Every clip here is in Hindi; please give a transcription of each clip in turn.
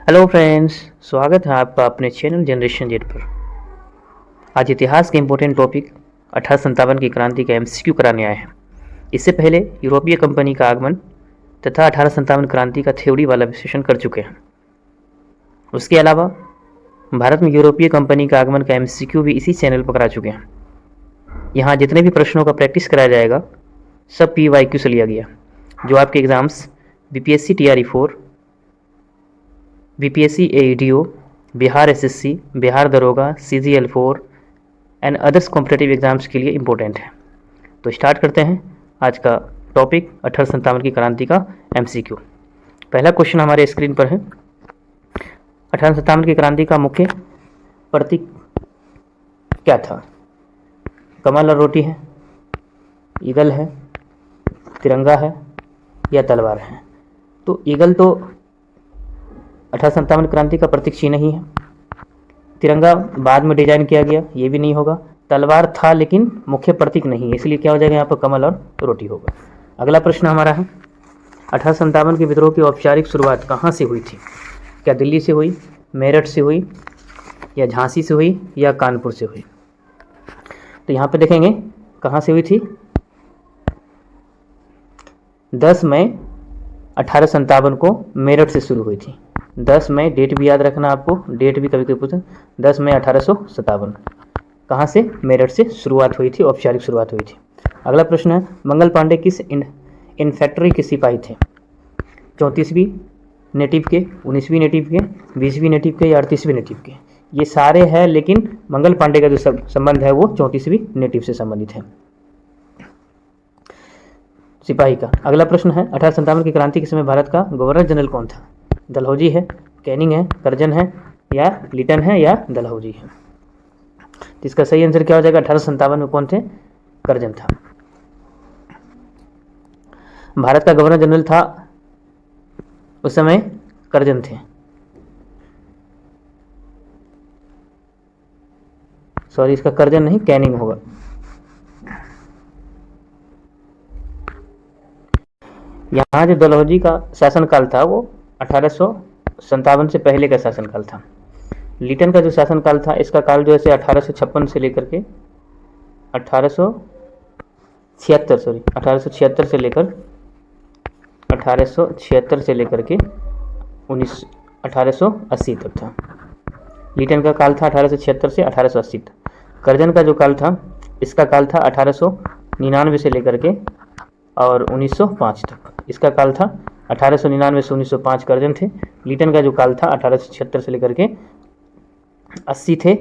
हेलो फ्रेंड्स, स्वागत है आपका अपने चैनल जनरेशन जेड पर। आज इतिहास के इम्पोर्टेंट टॉपिक 1857 की क्रांति का एमसीक्यू कराने आए हैं। इससे पहले यूरोपीय कंपनी का आगमन तथा 1857 क्रांति का थ्योरी वाला विश्लेषण कर चुके हैं। उसके अलावा भारत में यूरोपीय कंपनी का आगमन का एमसीक्यू भी इसी चैनल पर करा चुके हैं। यहाँ जितने भी प्रश्नों का प्रैक्टिस कराया जाएगा सब PYQ से लिया गया, जो आपके exams BPSC TRE4, BPSC AEDO, Bihar SSC, Bihar दरोगा, CGL4 and others competitive exams के लिए इम्पोर्टेंट है। तो स्टार्ट करते हैं आज का टॉपिक 1857 की क्रांति का MCQ। पहला क्वेश्चन हमारे स्क्रीन पर है। 1857 की क्रांति का मुख्य प्रतीक क्या था? कमल और रोटी है, ईगल है, तिरंगा है या तलवार है? तो ईगल तो 1857 क्रांति का प्रतीक चिन्ह ही है। तिरंगा बाद में डिजाइन किया गया, ये भी नहीं होगा। तलवार था लेकिन मुख्य प्रतीक नहीं, इसलिए क्या हो जाएगा यहाँ पर कमल और रोटी होगा। अगला प्रश्न हमारा है 1857 के विद्रोह की औपचारिक शुरुआत कहाँ से हुई थी? क्या दिल्ली से हुई, मेरठ से हुई या झांसी से हुई या कानपुर से हुई? तो यहाँ पे देखेंगे कहाँ से हुई थी। 10 मई 1857 को मेरठ से शुरू हुई थी। 10 मई, डेट भी याद रखना आपको, डेट भी कभी कभी पूछे। 10 मई 1857 कहाँ से? मेरठ से शुरुआत हुई थी, औपचारिक शुरुआत हुई थी। अगला प्रश्न है मंगल पांडे किस इन्फैक्ट्री के सिपाही थे? 34वीं नेटिव के, 19वीं नेटिव के, 20वीं नेटिव के या 38वीं नेटिव के? ये सारे हैं, लेकिन मंगल पांडे का जो संबंध है वो 34वीं नेटिव से संबंधित है, सिपाही का। अगला प्रश्न है 1857 की क्रांति के समय भारत का गवर्नर जनरल कौन था? डलहौजी है, कैनिंग है, कर्जन है या लिटन है या डलहौजी है? तो इसका सही आंसर क्या हो जाएगा? 1857 में कौन थे? कर्जन था। भारत का गवर्नर जनरल था उस समय कर्जन थे। सॉरी, इसका कर्जन नहीं कैनिंग होगा। यहाँ जो डलहौजी का शासनकाल था वो 1857 से पहले का शासनकाल था। लिटन का जो शासनकाल था इसका काल जो है 1856 से लेकर के 1876 से लेकर 1880 तक था। लिटन का काल था 1876 से 1880 तक। कर्जन का जो काल था इसका काल था 1899 से लेकर के और 1905 तक। इसका काल था 1899 से 1905 कर्जन थे। लिटन का जो काल था 1876 से लेकर के 80 थे।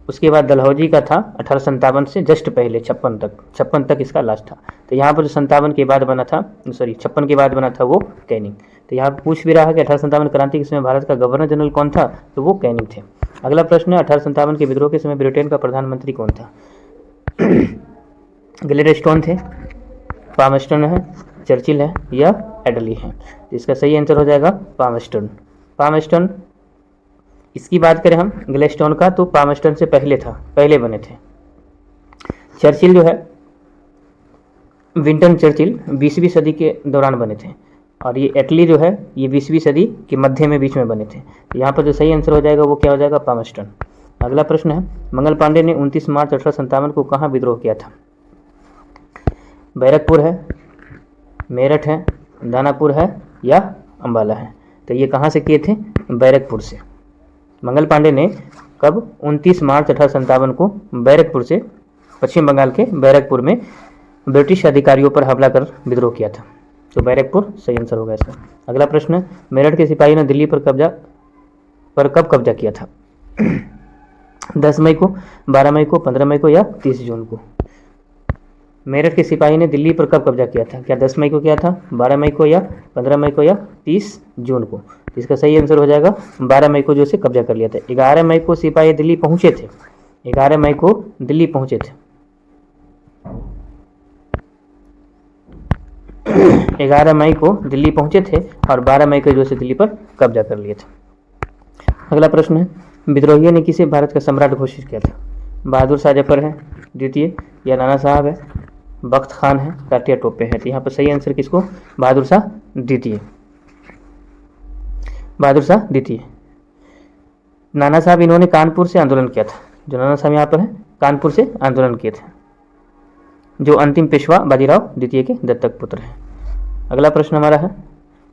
उसके बाद डलहौजी का था 1857 से जस्ट पहले 56 तक इसका लास्ट था। तो यहाँ पर जो 57 के बाद बना था, 56 के बाद बना था वो कैनिंग। तो यहाँ पर पूछ भी रहा है कि 1857 क्रांति के समय भारत का गवर्नर जनरल कौन था? तो वो कैनिंग थे। अगला प्रश्न है 1857 के विद्रोह के समय ब्रिटेन का प्रधानमंत्री कौन था? ग्लेडस्टोन थे, पामस्टन है, चर्चिल है या एडली है? इसका सही आंसर हो जाएगा पामस्टन। इसकी बात करें हम ग्लेडस्टोन का, तो पामस्टन से पहले बने थे। चर्चिल जो है, विंटन चर्चिल 20वीं सदी के दौरान बने थे, और ये एटली जो है ये 20वीं सदी के बीच में बने थे। यहाँ पर जो सही आंसर हो जाएगा वो क्या हो जाएगा? पामस्टन। अगला प्रश्न है मंगल पांडे ने 29 मार्च 1857 को कहाँ विद्रोह किया था? बैरकपुर है, मेरठ है, दानापुर है या अंबाला है? तो ये कहाँ से किए थे? बैरकपुर से। मंगल पांडे ने कब? 29 मार्च 1857 को बैरकपुर से, पश्चिम बंगाल के बैरकपुर में ब्रिटिश अधिकारियों पर हमला कर विद्रोह किया था। तो बैरकपुर सही आंसर होगा इसका। अगला प्रश्न, मेरठ के सिपाही ने दिल्ली पर कब कब्जा किया था? 10 मई को, 12 मई को, 15 मई को या 30 जून को? मेरठ के सिपाही ने दिल्ली पर कब कब्जा किया था? क्या 10 मई को किया था, 12 मई को या 15 मई को या 30 जून को? इसका सही आंसर हो जाएगा 12 मई को जो से कब्जा कर लिया था। 11 मई को सिपाही दिल्ली पहुंचे थे। 11 मई को दिल्ली पहुंचे थे। 11 मई को दिल्ली पहुंचे थे और 12 मई को जो से दिल्ली पर कब्जा कर लिए थे। अगला प्रश्न है विद्रोहियों ने किसे भारत का सम्राट घोषित किया था? बहादुर शाह जफर है द्वितीय या नाना साहब है, बख्त खान है, काटिया टोपे है? तो यहाँ पर सही आंसर किसको? बहादुर शाह द्वितीय। नाना साहब इन्होंने कानपुर से आंदोलन किया था, जो नाना साहब यहाँ पर है कानपुर से आंदोलन किए थे, जो अंतिम पेशवा बाजीराव द्वितीय के दत्तक पुत्र हैं। अगला प्रश्न हमारा है,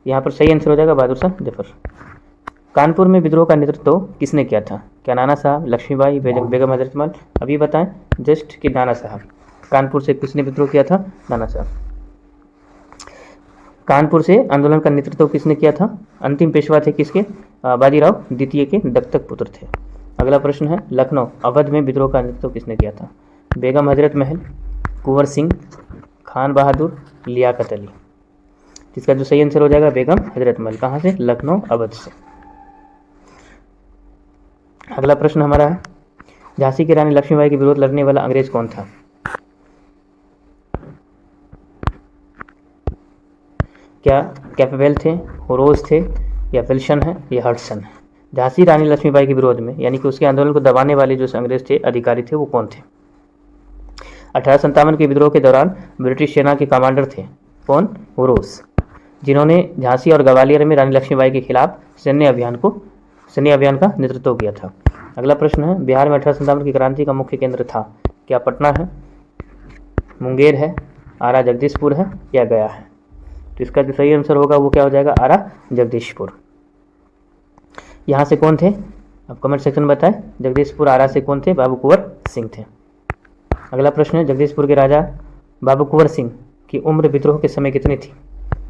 यहाँ पर सही आंसर हो जाएगा बहादुर शाह जफर। कानपुर में विद्रोह का नेतृत्व किसने किया था? क्या नाना साहब, लक्ष्मीबाई, बेगम हजरत महल? अभी बताएं जस्ट कि नाना साहब। कानपुर से किसने विद्रोह किया था? नाना साहब। कानपुर से आंदोलन का नेतृत्व किसने किया था? अंतिम पेशवा थे किसके? बाजीराव द्वितीय के दत्तक पुत्र थे। अगला प्रश्न है, लखनऊ अवध में विद्रोह का नेतृत्व किसने किया था? बेगम हजरत महल, कुंवर सिंह, खान बहादुर, लियाकत अली? इसका जो सही आंसर हो जाएगा बेगम हजरत महल। कहाँ से? लखनऊ अवध से। अगला प्रश्न हमारा है, झांसी की रानी लक्ष्मीबाई के विरोध लड़ने वाला अंग्रेज कौन था? क्या कैपेबल थे, होरोज थे, या विल्सन है, या हडसन है? झांसी रानी लक्ष्मीबाई के विरोध में यानी कि उसके आंदोलन को दबाने वाले जो अंग्रेज थे, अधिकारी थे, वो कौन थे? 1857 के विद्रोह के दौरान ब्रिटिश सेना के कमांडर थे कौन? होरोज, जिन्होंने झांसी और ग्वालियर में रानी लक्ष्मीबाई के खिलाफ सैन्य अभियान का नेतृत्व किया था। अगला प्रश्न है, बिहार में 1857 की क्रांति का मुख्य केंद्र था? क्या पटना है, मुंगेर है, आरा जगदीशपुर है, या गया है? तो इसका जो सही आंसर होगा वो क्या हो जाएगा? आरा जगदीशपुर। यहाँ से कौन थे आप कमेंट सेक्शन में बताएं। जगदीशपुर आरा से कौन थे? बाबू कुंवर सिंह थे। अगला प्रश्न है, जगदीशपुर के राजा बाबू कुंवर सिंह की उम्र विद्रोह के समय कितनी थी?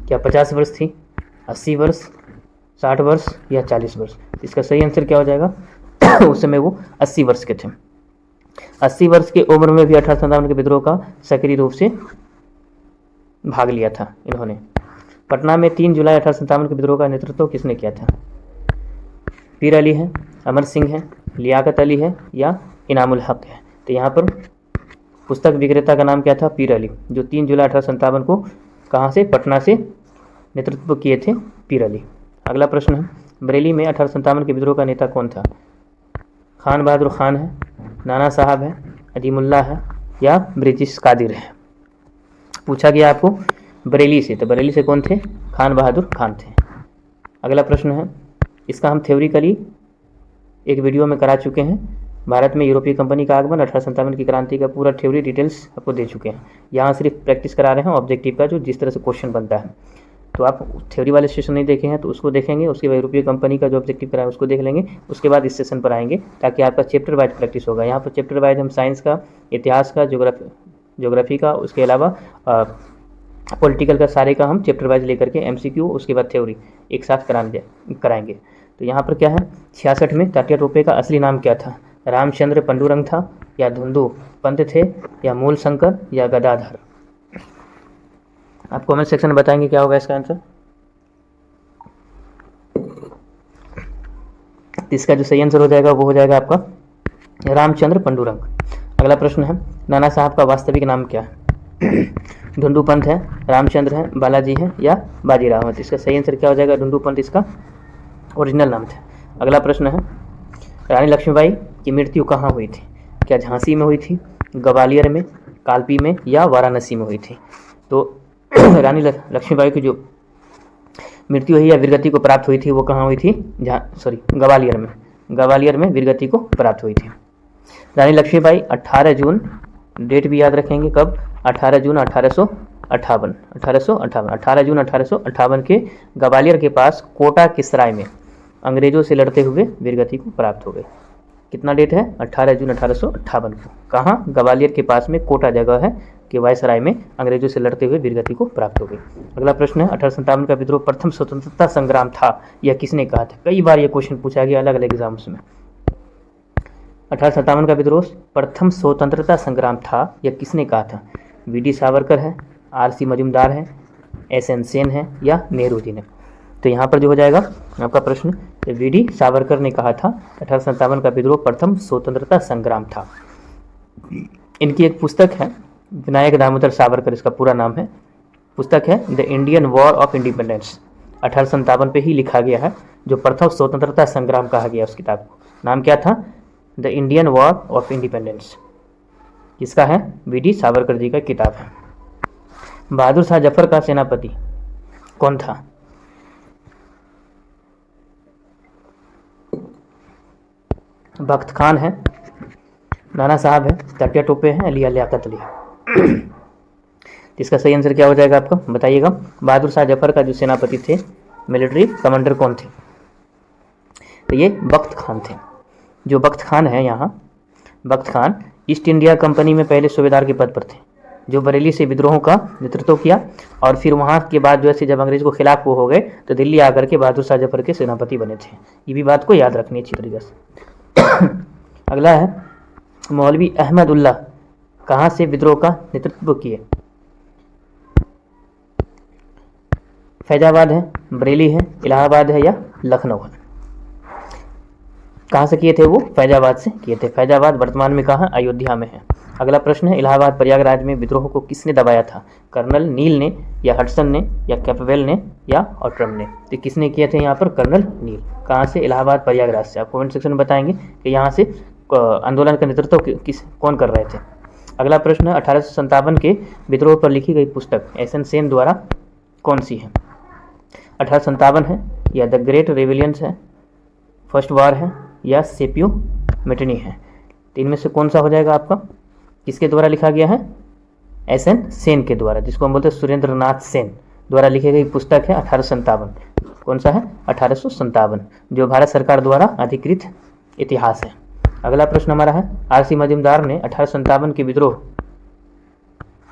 क्या 50 वर्ष थी, 80 वर्ष, 60 वर्ष, या 40 वर्ष? इसका सही आंसर क्या हो जाएगा? उस समय वो 80 वर्ष के थे। 80 वर्ष की उम्र में भी 1857 के विद्रोह का सक्रिय रूप से भाग लिया था इन्होंने। पटना में 3 जुलाई 1857 के विद्रोह का नेतृत्व किसने किया था? पीर अली है, अमर सिंह है, लियाकत अली है, या इनामुल हक है? तो यहाँ पर पुस्तक विक्रेता का नाम क्या था? पीर अली, जो 3 जुलाई 1857 को कहाँ से? पटना से नेतृत्व किए थे पीर अली। अगला प्रश्न है, बरेली में 1857 के विद्रोह का नेता कौन था? खान बहादुर खान है, नाना साहब है, अजीमुल्लाह है, या ब्रिटिश कादिर है? पूछा गया आपको बरेली से, तो बरेली से कौन थे? खान बहादुर खान थे। अगला प्रश्न है, इसका हम थ्योरिकली एक वीडियो में करा चुके हैं। भारत में यूरोपीय कंपनी का आगमन, 1857 की क्रांति का पूरा थ्योरी डिटेल्स आपको दे चुके हैं। यहाँ सिर्फ प्रैक्टिस करा रहे हैं ऑब्जेक्टिव का, जो जिस तरह से क्वेश्चन बनता है। तो आप थ्योरी वाले सेशन नहीं देखे हैं तो उसको देखेंगे, उसके बाद यूरोपीय कंपनी का जो ऑब्जेक्टिव कराए उसको देख लेंगे, उसके बाद इस सेशन पर आएंगे, ताकि आपका चैप्टर वाइज प्रैक्टिस होगा। यहाँ पर चैप्टर वाइज हम साइंस का, इतिहास का, ज्योग्राफी का, उसके अलावा पॉलिटिकल का, सारे का हम चैप्टर वाइज लेकर के MCQ उसके बाद थ्योरी एक साथ कराएंगे। तो यहाँ पर क्या है, 66 में तात्या टोपे का असली नाम क्या था? रामचंद्र पंडुरंग था, या धुंधु पंत थे, या मूल शंकर, या गदाधर? आप कमेंट सेक्शन में बताएंगे क्या होगा इसका आंसर। इसका जो सही आंसर हो जाएगा वो हो जाएगा आपका रामचंद्र पंडुरंग। अगला प्रश्न है, नाना साहब का वास्तविक नाम क्या है? धुंधु पंत है, रामचंद्र है, बालाजी है, या बाजीराव है? इसका सही आंसर क्या हो जाएगा? धुंधु पंत इसका ओरिजिनल नाम था। अगला प्रश्न है, रानी लक्ष्मीबाई की मृत्यु कहाँ हुई थी? क्या झांसी में हुई थी, ग्वालियर में, कालपी में, या वाराणसी में हुई थी? तो रानी लक्ष्मीबाई की जो मृत्यु हुई या वीरगति को प्राप्त हुई थी वो कहाँ हुई थी? ग्वालियर में वीरगति को प्राप्त हुई थी। रानी लक्ष्मीबाई 18 जून, डेट भी याद रखेंगे कब? 18 जून 1858 18 जून 1858 के ग्वालियर के पास कोटा के सराय में अंग्रेजों से लड़ते हुए वीरगति को प्राप्त हो गए। कितना डेट है? 18 जून 1858 को। कहाँ? ग्वालियर के पास में कोटा जगह है कि वायसराय में अंग्रेजों से लड़ते हुए वीरगति को प्राप्त हो गई। अगला प्रश्न है, 1857 का विद्रोह प्रथम स्वतंत्रता संग्राम था, यह किसने कहा था? कई बार यह क्वेश्चन पूछा गया अलग अलग एग्जाम्स में। 1857 का विद्रोह प्रथम स्वतंत्रता संग्राम था, यह किसने कहा था? VD सावरकर है, RC मजूमदार है, SN सेन है, या नेहरू जी ने? तो यहाँ पर जो हो जाएगा आपका प्रश्न, VD सावरकर ने कहा था 1857 का विद्रोह प्रथम स्वतंत्रता संग्राम था। इनकी एक पुस्तक है, विनायक दामोदर सावरकर इसका पूरा नाम है। पुस्तक है the Indian war of independence, 1857 पे ही लिखा गया है। जो प्रथम स्वतंत्रता संग्राम कहा गया उस किताब को, नाम क्या था? The Indian war of independence. किसका है? VD सावरकर जी का किताब है। बहादुर शाह जफर का सेनापति कौन था? बख्त खान है, नाना साहब है, तात्या टोपे हैं, अली लियाकत अली है। इसका सही आंसर क्या हो जाएगा आपका बताइएगा। बहादुर शाह जफर का जो सेनापति थे, मिलिट्री कमांडर कौन थे? तो ये बख्त खान थे। जो बख्त खान है यहाँ, बख्त खान ईस्ट इंडिया कंपनी में पहले सूबेदार के पद पर थे, जो बरेली से विद्रोहों का नेतृत्व किया और फिर वहाँ के बाद जो है जब अंग्रेज को खिलाफ वो हो गए तो दिल्ली आकर के बहादुर शाह जफर के सेनापति बने थे। ये भी बात को याद रखनी अच्छी तरीके से। अगला है मौलवी अहमद उल्लाह कहाँ से विद्रोह का नेतृत्व किए? फैजाबाद है, बरेली है, इलाहाबाद है या लखनऊ है? कहाँ से किए थे वो? फैजाबाद से किए थे। फैजाबाद वर्तमान में कहाँ? अयोध्या में है। अगला प्रश्न है इलाहाबाद प्रयागराज में विद्रोह को किसने दबाया था? कर्नल नील ने या हडसन ने या कैपवेल ने या ऑट्रम ने? तो किसने किए थे यहाँ पर? कर्नल नील। कहाँ से? इलाहाबाद प्रयागराज से। आप कमेंट सेक्शन में बताएंगे कि यहाँ से आंदोलन का नेतृत्व कौन कर रहे थे। अगला प्रश्न है 1857 के विद्रोह पर लिखी गई पुस्तक एस.एन. सेन द्वारा कौन सी है? 1857 है या द ग्रेट रेविलियंस है, फर्स्ट वार है या सेपियो मिटनी है? तो इनमें से कौन सा हो जाएगा आपका? किसके द्वारा लिखा गया है? एस.एन. सेन के द्वारा, जिसको हम बोलते हैं सुरेंद्र नाथ सेन द्वारा लिखी गई पुस्तक है 1857। कौन सा है? 1857, जो भारत सरकार द्वारा अधिकृत इतिहास है। अगला प्रश्न हमारा है आर.सी. मजूमदार ने 1857 के विद्रोह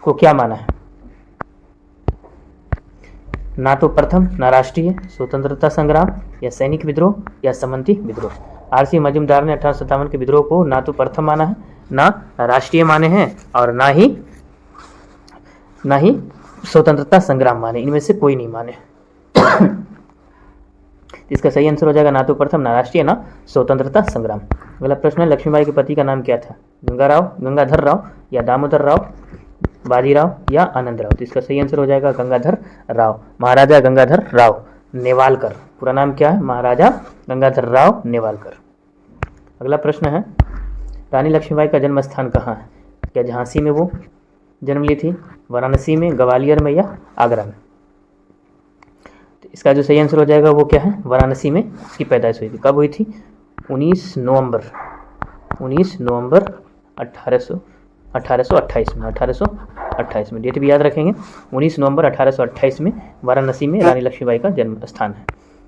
को क्या माना है? ना तो प्रथम, ना राष्ट्रीय, स्वतंत्रता संग्राम या सैनिक विद्रोह या समंती विद्रोह? आर.सी. मजूमदार ने 1857 के विद्रोह को ना तो प्रथम माना है, ना राष्ट्रीय माने हैं और ना ही स्वतंत्रता संग्राम माने। इनमें से कोई नहीं माने। इसका सही आंसर हो जाएगा ना तो प्रथम, ना राष्ट्रीय, ना स्वतंत्रता संग्राम। अगला प्रश्न है लक्ष्मीबाई के पति का नाम क्या था? गंगाधर राव या दामोदर राव, बाजीराव या आनंद राव? तो इसका सही आंसर हो जाएगा गंगाधर राव, महाराजा गंगाधर राव नेवालकर। पूरा नाम क्या है? महाराजा गंगाधर राव नेवालकर। अगला प्रश्न है रानी लक्ष्मीबाई का जन्म स्थान कहाँ है? क्या झांसी में वो जन्म ली थी, वाराणसी में, ग्वालियर में या आगरा में? तो इसका जो सही आंसर हो जाएगा वो क्या है? वाराणसी में इसकी पैदाइश हुई थी। कब हुई थी? 19 नवंबर 1828 में। डेट भी याद रखेंगे, 19 नवंबर 1828 में वाराणसी में रानी लक्ष्मीबाई का जन्म स्थान है।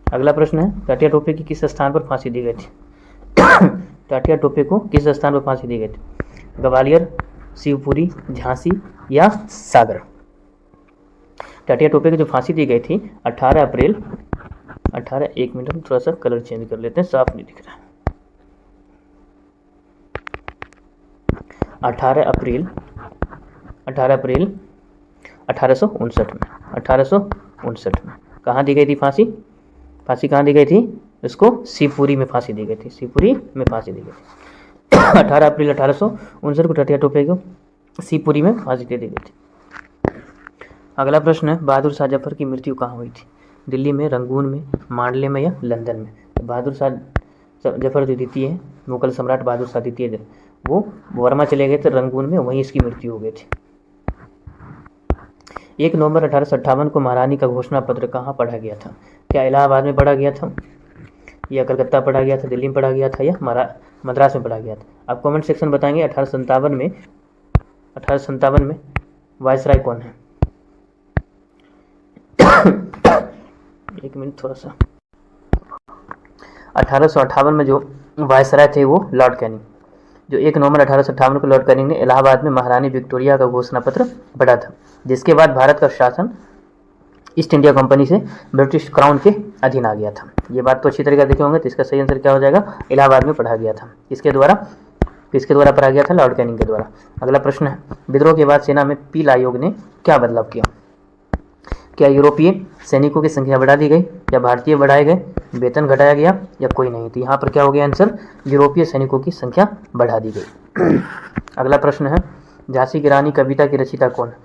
अगला प्रश्न है टाटिया टोपे की किस स्थान पर फांसी दी गई थी? टाटिया टोपे को किस स्थान पर फांसी दी गई थी? ग्वालियर, शिवपुरी, झांसी या सागर? टाटिया टोपे की जो फांसी दी गई थी 18 अप्रैल 1 मिनट में थोड़ा सा कलर चेंज कर लेते हैं, साफ नहीं दिख रहा है। 18 अप्रैल 1859 में कहाँ दी गई थी फांसी? फांसी कहाँ दी गई थी? इसको शिवपुरी में फांसी दी गई थी। शिवपुरी में फांसी दी गई थी। 18 अप्रैल 1859 को टाटिया टोपे को शिवपुरी में फांसी दे दी गई थी। अगला प्रश्न है बहादुर शाह जफर की मृत्यु कहाँ हुई थी? दिल्ली में, रंगून में, मांडले में या लंदन में? तो बहादुर शाह जफर जो द्वितीय है, मुगल सम्राट बहादुर शाह द्वितीय, वो वर्मा चले गए थे रंगून में, वहीं इसकी मृत्यु हो गई थी। 1 नवंबर 1858 को महारानी का घोषणा पत्र कहाँ पढ़ा गया था? क्या इलाहाबाद में पढ़ा गया था, या कलकत्ता पढ़ा गया था, दिल्ली में पढ़ा गया था या मद्रास में पढ़ा गया था? आप कमेंट सेक्शन बताएंगे। 1857 में वायसराय कौन है? एक मिनट थोड़ा सा। 1858 में जो वायसराय थे वो लॉर्ड कैनिंग। जो 1 नवंबर 1858 को लॉर्ड कैनिंग ने इलाहाबाद में महारानी विक्टोरिया का घोषणा पत्र पढ़ा था, जिसके बाद भारत का शासन ईस्ट इंडिया कंपनी से ब्रिटिश क्राउन के अधीन आ गया था। ये बात तो अच्छी तरीके देखे होंगे। तो इसका सही आंसर क्या हो जाएगा? इलाहाबाद में पढ़ा गया था। किसके द्वारा पढ़ा गया था? लॉर्ड कैनिंग के द्वारा। अगला प्रश्न है विद्रोह के बाद सेना में पील आयोग ने क्या बदलाव किया? क्या यूरोपीय सैनिकों की संख्या बढ़ा दी गई, या भारतीय बढ़ाए गए, वेतन घटाया गया या कोई नहीं? तो यहाँ पर क्या हो गया आंसर? यूरोपीय सैनिकों की संख्या बढ़ा दी गई। अगला प्रश्न है झांसी की रानी कविता की रचयिता कौन है?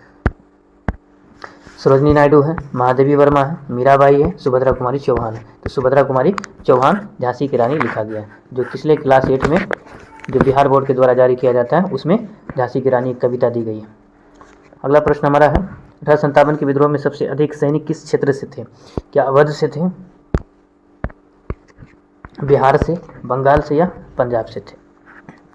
सरोजनी नायडू है, महादेवी वर्मा है, मीराबाई है, सुभद्रा कुमारी चौहान है? तो सुभद्रा कुमारी चौहान झांसी की रानी लिखा गया है, जो पिछले क्लास 8 में जो बिहार बोर्ड के द्वारा जारी किया जाता है उसमें झांसी की रानी कविता दी गई है। अगला प्रश्न हमारा है 1857 के विद्रोह में सबसे अधिक सैनिक किस क्षेत्र से थे? क्या अवध से थे, बिहार से, बंगाल से या पंजाब से थे।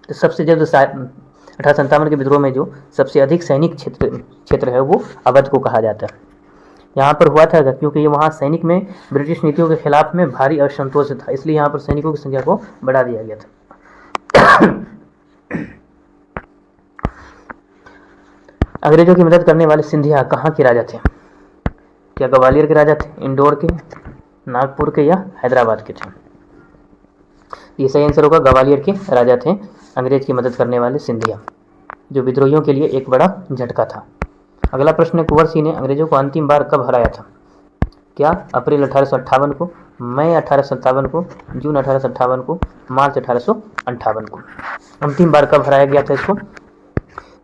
तो सबसे जल्द 1857 के विद्रोह में जो सबसे अधिक सैनिक क्षेत्र है वो अवध को कहा जाता है। यहाँ पर हुआ था क्योंकि ये वहाँ सैनिक में ब्रिटिश नीतियों के खिलाफ में भारी असंतोष था, इसलिए यहाँ पर सैनिकों की संख्या को बढ़ा दिया गया था। अंग्रेजों की मदद करने वाले सिंधिया कहाँ के राजा थे? क्या ग्वालियर के राजा थे, इंदौर के, नागपुर के या हैदराबाद के थे? ये सही आंसर होगा, ग्वालियर के राजा थे अंग्रेज की मदद करने वाले सिंधिया, जो विद्रोहियों के लिए एक बड़ा झटका था। अगला प्रश्न है, कुंवर सिंह ने अंग्रेजों को अंतिम बार कब हराया था? क्या अप्रैल 1858 को, मई 1857 को, जून 1858 को, मार्च 1858 को? अंतिम बार कब हराया गया था इसको?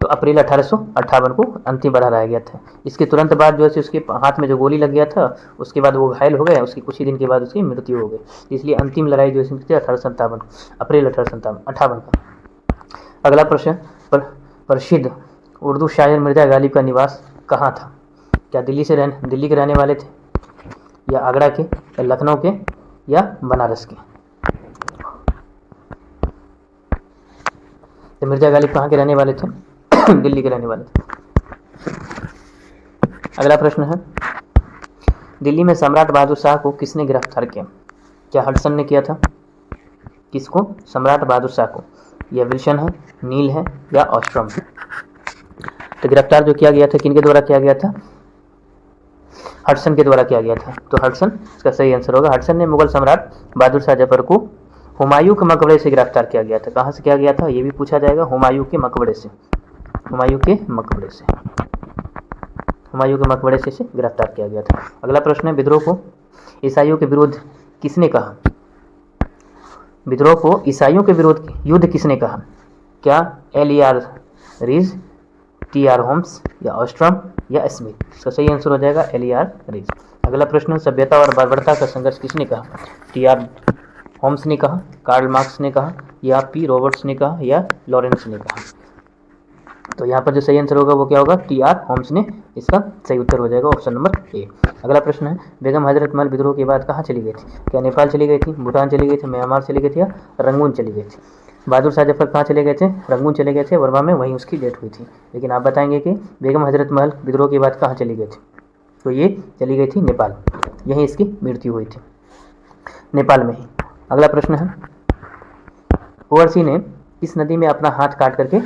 तो अप्रैल 1858 को अंतिम बार हराया गया था। इसके तुरंत बाद जो है उसके हाथ में जो गोली लग गया था, उसके बाद वो घायल हो गए, उसके कुछ ही दिन के बाद उसकी मृत्यु हो गई, इसलिए अंतिम लड़ाई जो है 1857 अप्रैल 1858 को। अगला प्रश्न, प्रसिद्ध उर्दू शायर मिर्ज़ा गालिब का निवास कहाँ था? क्या दिल्ली के रहने वाले थे, या आगरा के, या लखनऊ के, या बनारस के? तो मिर्ज़ा गालिब कहाँ के रहने वाले थे? दिल्ली के रहने वाले थे। अगला प्रश्न है, दिल्ली में सम्राट बहादुर शाह को किसने गिरफ्तार किया? क्या हडसन ने किया था? किसको? सम्राट बहादुर शाह को। यह विल्सन है, नील है, या ऑस्ट्रम है? तो गिरफ्तार जो किया गया था किनके द्वारा किया गया था? हडसन के द्वारा किया गया था। तो हडसन इसका सही आंसर होगा। हडसन ने मुगल सम्राट बहादुर शाह जफर को हुमायूं के मकबरे से गिरफ्तार किया गया था। कहाँ से किया गया था ये भी पूछा जाएगा, हुमायूं के मकबरे से, हुमायूं के मकबरे से, हुमायूं के मकबरे से गिरफ्तार किया गया था। अगला प्रश्न है, विद्रोह को ईसाइयों के विरुद्ध किसने कहा? विद्रोह को ईसाइयों के विरुद्ध युद्ध किसने कहा? क्या एल.ई.आर. रीज, टी.आर. होम्स, या ऑस्ट्रम, या स्मिथ? इसका सही आंसर हो जाएगा एल.ई.आर. रीज। अगला प्रश्न, सभ्यता और बर्बरता का संघर्ष किसने कहा? टी.आर. होम्स ने कहा, कार्ल मार्क्स ने कहा, या पी. रॉबर्ट्स ने कहा, या लॉरेंस ने कहा? तो यहाँ पर जो सही आंसर होगा वो क्या होगा? टी.आर. होम्स ने इसका सही उत्तर हो जाएगा, ऑप्शन नंबर ए। अगला प्रश्न है, बेगम हजरत महल विद्रोह के बाद कहाँ चली गई थी? क्या नेपाल चली गई थी, भूटान चली गई थी, म्यांमार चली गई थी, या रंगून चली गई थी? बहादुर शाह जफर कहाँ चले गए थे? रंगून चले गए थे, वर्मा में, वहीं उसकी डेथ हुई थी। लेकिन आप बताएंगे कि बेगम हजरत महल विद्रोह के बाद कहाँ चली गई थी? तो ये चली गई थी नेपाल, यहीं इसकी मृत्यु हुई थी, नेपाल में ही। अगला प्रश्न है, कुंवर सिंह ने किस नदी में अपना हाथ काट करके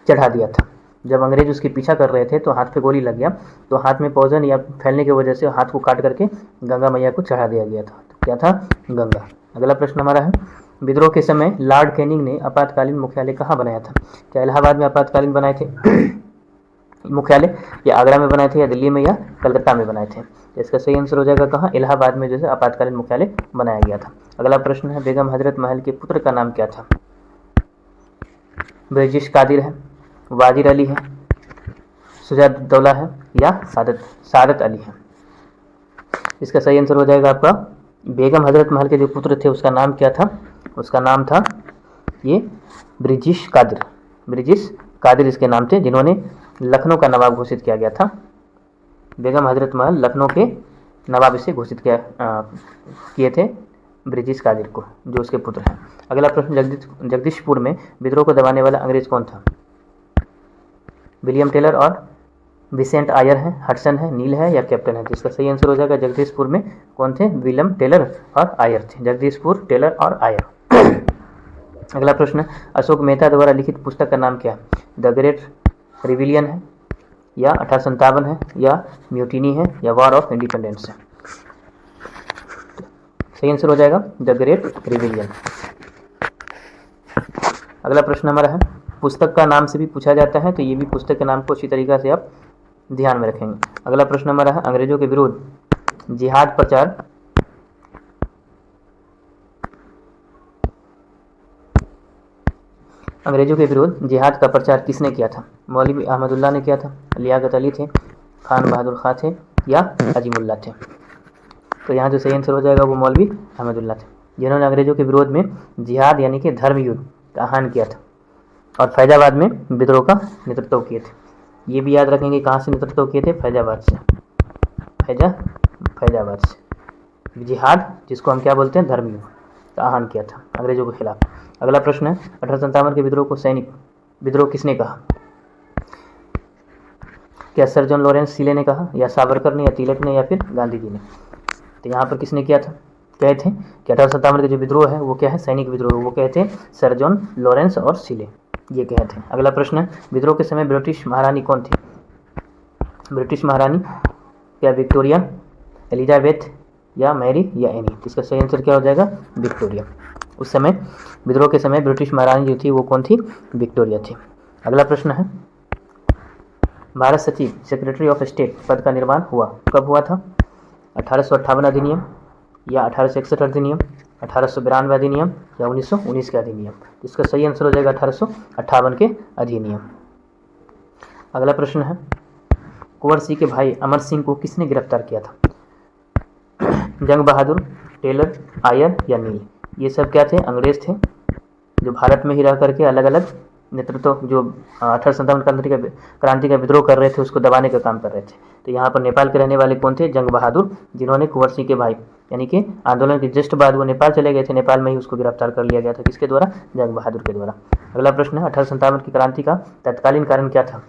चढ़ा दिया था? जब अंग्रेज उसके पीछा कर रहे थे तो हाथ पे गोली लग गया, तो हाथ में पॉइजन या फैलने की वजह से हाथ को काट करके गंगा मैया को चढ़ा दिया गया था। तो क्या था? गंगा। अगला प्रश्न हमारा है, विद्रोह के समय लॉर्ड कैनिंग ने आपातकालीन मुख्यालय कहाँ बनाया था? क्या इलाहाबाद में आपातकालीन बनाए थे मुख्यालय, या आगरा में बनाए थे, या दिल्ली में, या कलकत्ता में बनाए थे? इसका सही आंसर हो जाएगा कहाँ? इलाहाबाद में जो है आपातकालीन मुख्यालय बनाया गया था। अगला प्रश्न है, बेगम हजरत महल के पुत्र का नाम क्या था? ब्रिजिश कादिर है, वाजिर अली है, सुजाउद्दौला है, या सादत अली है? इसका सही आंसर हो जाएगा आपका, बेगम हजरत महल के जो पुत्र थे उसका नाम क्या था? उसका नाम था ये ब्रिजिश कादिर इसके नाम थे, जिन्होंने लखनऊ का नवाब घोषित किया गया था। बेगम हजरत महल लखनऊ के नवाब इसे घोषित किए थे ब्रिजिश कादिर को, जो उसके पुत्र हैं। अगला प्रश्न, जगदीशपुर में विद्रोह को दबाने वाला अंग्रेज कौन था? विलियम टेलर और विसेंट आयर है, हडसन है, नील है, या कैप्टन है? जिसका सही आंसर हो जाएगा, जगदीशपुर में कौन थे? विलियम टेलर और आयर थे। जगदीशपुर, टेलर और आयर। अगला प्रश्न, अशोक मेहता द्वारा लिखित पुस्तक का नाम क्या है? द ग्रेट रिविलियन है, या 1857 है, या म्यूटिनी है, या वॉर ऑफ इंडिपेंडेंस है? सही आंसर हो जाएगा द ग्रेट रिविलियन। अगला प्रश्न हमारा है, पुस्तक का नाम से भी पूछा जाता है, तो ये भी पुस्तक के नाम को अच्छी तरीके से आप ध्यान में रखेंगे। अगला प्रश्न हमारा है, अंग्रेजों के विरुद्ध जिहाद प्रचार अंग्रेजों के विरुद्ध जिहाद का प्रचार किसने किया था? मौलवी अहमदुल्लाह ने किया था, लियाकत अली थे, खान बहादुर खां थे, या अजीमुल्लाह थे? तो यहाँ जो सही आंसर हो जाएगा वो मौलवी अहमदुल्लाह थे, जिन्होंने अंग्रेजों के विरोध में जिहाद यानी कि धर्म युद्ध का आह्वान किया था और फैजाबाद में विद्रोह का नेतृत्व किए थे। ये भी याद रखेंगे, कहाँ से नेतृत्व किए थे? फैजाबाद से, फैजाबाद से। जिहाद जिसको हम क्या बोलते हैं? धर्म युद्ध का आह्वान किया था अंग्रेजों के खिलाफ। अगला प्रश्न है 1857 के विद्रोह को सैनिक विद्रोह किसने कहा? क्या सर जॉन लॉरेंस सीले ने कहा, या सावरकर ने, या तिलक ने, या फिर गांधी जी ने? तो यहाँ पर किसने किया था? कहे थे कि 1857 के जो विद्रोह है वो क्या है? सैनिक विद्रोह। वो कहे थे सर जॉन लॉरेंस और सीले, ये कहे थे। अगला प्रश्न है विद्रोह के समय ब्रिटिश महारानी कौन थी? ब्रिटिश महारानी क्या विक्टोरिया, एलिजाबेथ, या मैरी, या एनी? तो इसका सही आंसर क्या हो जाएगा? विक्टोरिया। उस समय विद्रोह के समय ब्रिटिश महारानी जो थी वो कौन थी? विक्टोरिया थी। अगला प्रश्न है भारत सचिव सेक्रेटरी ऑफ स्टेट पद का निर्माण हुआ कब हुआ था? 1858 अधिनियम, या 1861 अधिनियम, 1892 अधिनियम, या 1919 का अधिनियम? इसका सही आंसर हो जाएगा 1858 के अधिनियम। अगला प्रश्न है कुंवर सिंह के भाई अमर सिंह को किसने गिरफ्तार किया था? जंग बहादुर, टेलर, आयर, या नील? ये सब क्या थे? अंग्रेज थे, जो भारत में ही रह करके अलग अलग नेतृत्व जो 1857 क्रांति का विद्रोह कर रहे थे उसको दबाने का काम कर रहे थे। तो यहाँ पर नेपाल के रहने वाले कौन थे? जंग बहादुर, जिन्होंने कुंवर सिंह के भाई यानी कि आंदोलन के जस्ट बाद वो नेपाल चले गए थे, नेपाल में ही उसको गिरफ्तार कर लिया गया था। किसके द्वारा? जंग बहादुर के द्वारा। अगला प्रश्न है 1857 की क्रांति का तत्कालीन कारण क्या था?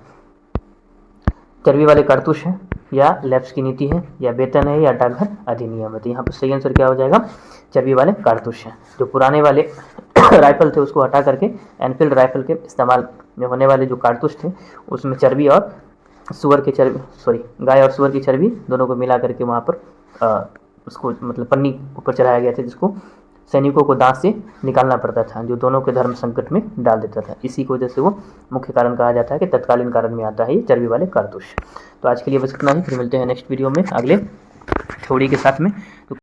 चर्बी वाले कारतूस है, या लैप्स की नीति है, या वेतन है, या डाकघर अधिनियम है? तो यहाँ पर सही आंसर क्या हो जाएगा? चर्बी वाले कारतूस है। जो पुराने वाले राइफल थे उसको हटा करके एनफील्ड राइफल के इस्तेमाल में होने वाले जो कारतूस थे उसमें चर्बी और सुअर की चर्बी गाय और सुअर की चर्बी दोनों को मिला करके वहाँ पर उसको मतलब पन्नी ऊपर चढ़ाया गया था, जिसको सैनिकों को दांत से निकालना पड़ता था, जो दोनों के धर्म संकट में डाल देता था। इसी की वजह से वो मुख्य कारण कहा जाता है कि तत्कालीन कारण में आता है ये चर्बी वाले कारतूस। तो आज के लिए बस इतना ही, फिर मिलते हैं नेक्स्ट वीडियो में अगले थ्योरी के साथ में। तो